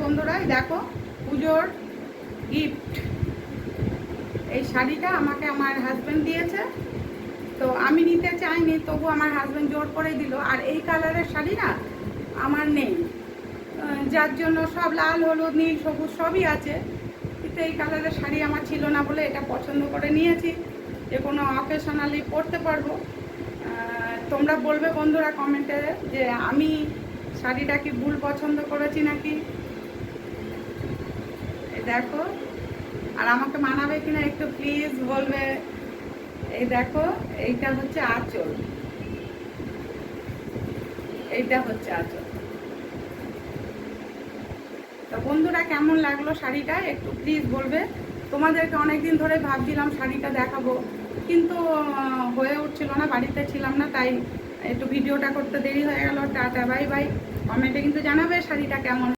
বন্ধুরা, দেখো পুজোর গিফট, এই শাড়িটা আমাকে আমার হাজব্যান্ড দিয়েছে। তো আমি নিতে চাইনি, তবু আমার হাজব্যান্ড জোর করে দিল। আর এই কালারের শাড়ি না আমার নেই, যার জন্য সব লাল, হলুদ, নীল, সবুজ সবই আছে, কিন্তু এই কালারের শাড়ি আমার ছিল না বলে এটা পছন্দ করে নিয়েছি, যে কোনো অকেশনালি পরতে পারবো। তোমরা বলবে বন্ধুরা কমেন্টে যে আমি শাড়িটা কি ভুল পছন্দ করেছি নাকি। দেখো, আর আমাকে মানাবে কিনা একটু প্লিজ বলবে। এই দেখো, এইটা হচ্ছে আঁচল, এইটা হচ্ছে আঁচল। তো বন্ধুরা, কেমন লাগলো শাড়িটা একটু প্লিজ বলবে। তোমাদেরকে অনেকদিন ধরে ভাবছিলাম শাড়িটা দেখাবো, কিন্তু হয়ে উঠছিল না, বাড়িতে ছিলাম না, তাই একটু ভিডিওটা করতে দেরি হয়ে গেল। Tata, bye bye. কমেন্টে কিন্তু জানাবে শাড়িটা কেমন।